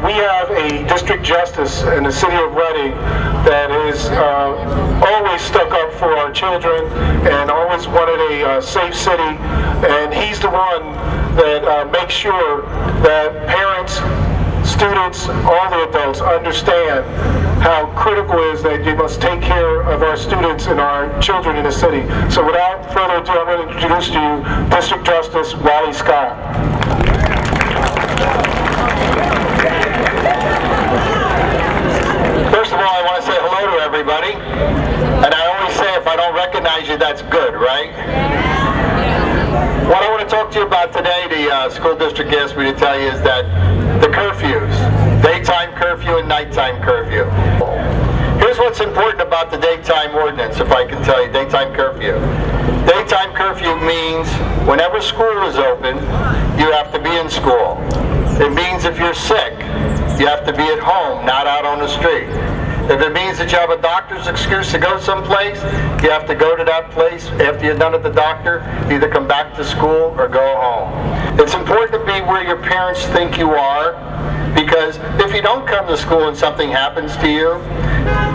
we have a district justice in the city of Reading that is always stuck up for our children and always wanted a safe city, and he's the one that makes sure that parents, students, all the adults understand how critical it is that you must take care of our students and our children in the city. So without further ado, I'm going to introduce to you District Justice Wally Scott. First of all, I want to say hello to everybody. And I always say if I don't recognize you, that's good, right? What I want to talk to you about today, the school district asked me to tell you, is that the curfews, daytime curfew and nighttime curfew. Here's what's important about the daytime ordinance, if I can tell you, daytime curfew. Daytime curfew means whenever school is open, you have to be in school. It means if you're sick, you have to be at home, not out on the street. If it means that you have a doctor's excuse to go someplace, you have to go to that place after you're done at the doctor, either come back to school or go home. It's important to be where your parents think you are, because if you don't come to school and something happens to you,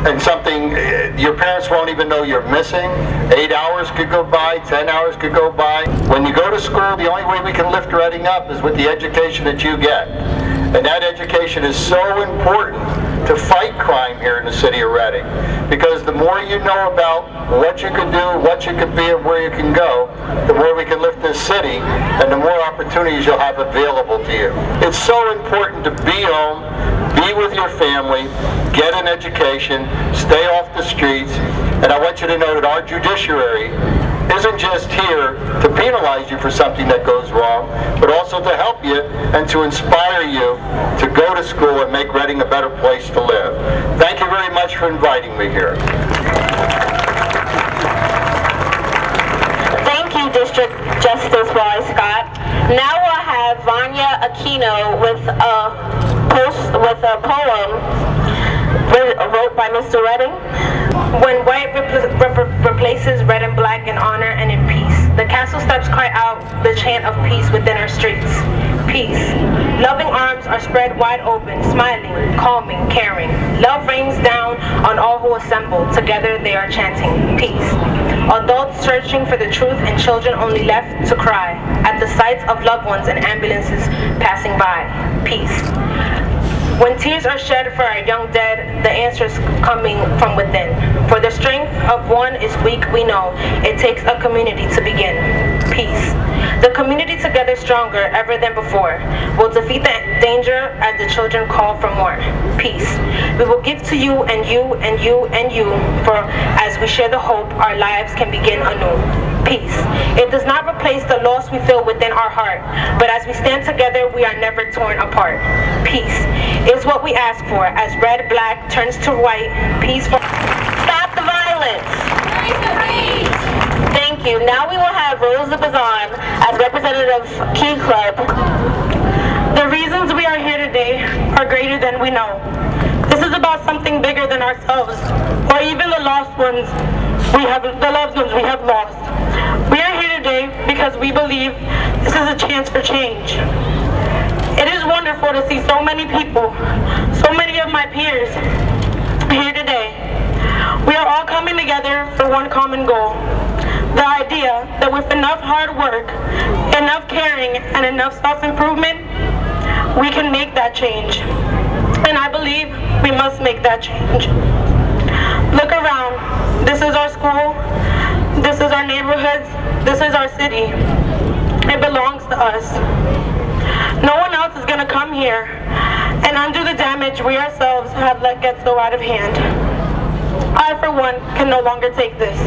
and something your parents won't even know you're missing, 8 hours could go by, 10 hours could go by. When you go to school, the only way we can lift Reading up is with the education that you get. And that education is so important to fight crime here in the city of Reading, because the more you know about what you can do, what you can be, and where you can go, the more we can lift this city, and the more opportunities you'll have available to you. It's so important to be home, be with your family, get an education, stay off the streets, and I want you to know that our judiciary isn't just here to penalize you for something that goes wrong, but also to help you and to inspire you to go to school and make Reading a better place to live. Thank you very much for inviting me here. Thank you, District Justice Wally Scott. Now we'll have Vanya Aquino with a poem wrote by Mr. Reading. When white replaces red and black in honor and in peace, the castle steps cry out the chant of peace within our streets. Peace. Loving arms are spread wide open, smiling, calming, caring. Love rains down on all who assemble. Together they are chanting peace. Adults searching for the truth and children only left to cry at the sights of loved ones and ambulances passing by. Peace. When tears are shed for our young dead, the answer is coming from within. For the strength of one is weak, we know. It takes a community to begin. Peace. The community together stronger ever than before will defeat the danger as the children call for more. Peace. We will give to you and you and you and you, for as we share the hope, our lives can begin anew. Peace. It does not replace the loss we feel within our heart, but as we stand together, we are never torn apart. Peace is what we ask for as red, black turns to white. Peace for... Stop the violence! Thank you. Now we will have Rosa as representative of Key Club. The reasons we are here today are greater than we know. This is about something bigger than ourselves, or even the lost ones the loved ones we have lost. We are here today because we believe this is a chance for change. It is wonderful to see so many people, so many of my peers here today. We are all coming together for one common goal. The idea that with enough hard work, enough caring, and enough self-improvement, we can make that change. And I believe we must make that change. Look around. This is our school. This is our neighborhoods. This is our city. It belongs to us. No one else is going to come here and undo the damage we ourselves have let get so out of hand. I, for one, can no longer take this,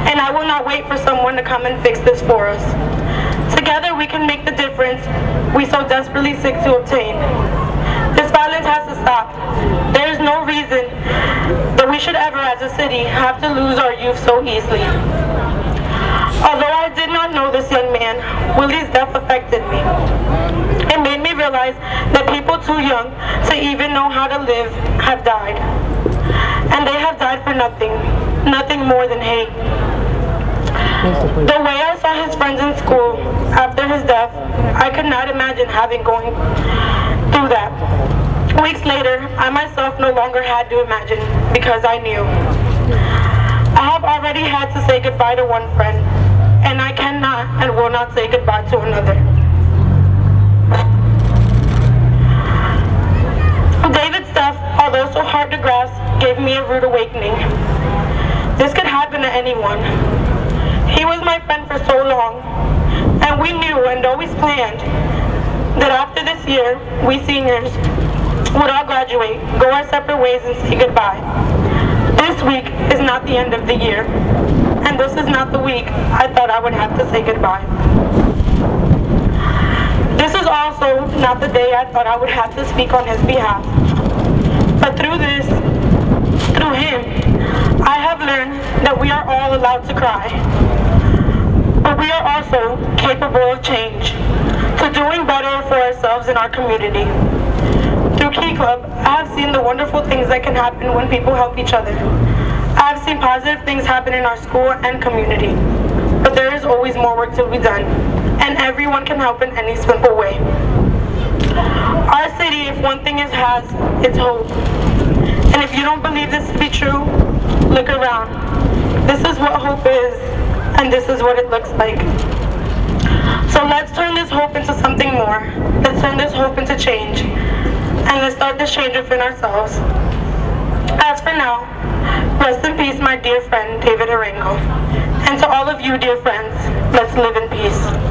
and I will not wait for someone to come and fix this for us. Together we can make the difference we so desperately seek to obtain. This violence has to stop. There is no reason that we should ever, as a city, have to lose our youth so easily. Although I did not know this young man, Willie's death affected me. It made me realize that people too young to even know how to live have died. And they have died for nothing, nothing more than hate. The way I saw his friends in school after his death, I could not imagine having going through that. Weeks later, I myself no longer had to imagine, because I knew. I have already had to say goodbye to one friend, and I cannot and will not say goodbye to another. David's death, although so hard to grasp, gave me a rude awakening. This could happen to anyone. He was my friend for so long, and we knew and always planned that after this year, we seniors would all graduate, go our separate ways, and say goodbye. This week is not the end of the year, and this is not the week I thought I would have to say goodbye. This is also not the day I thought I would have to speak on his behalf. But through him, I have learned that we are all allowed to cry. But we are also capable of change, to doing better for ourselves and our community. Through Key Club, I have seen the wonderful things that can happen when people help each other. I have seen positive things happen in our school and community. But there is always more work to be done, and everyone can help in any simple way. Our city, if one thing it has, it's hope. And if you don't believe this to be true, look around. This is what hope is, and this is what it looks like. So let's turn this hope into something more. Let's turn this hope into change. And let's start this change within ourselves. As for now, rest in peace, my dear friend, David Arango. And to all of you, dear friends, let's live in peace.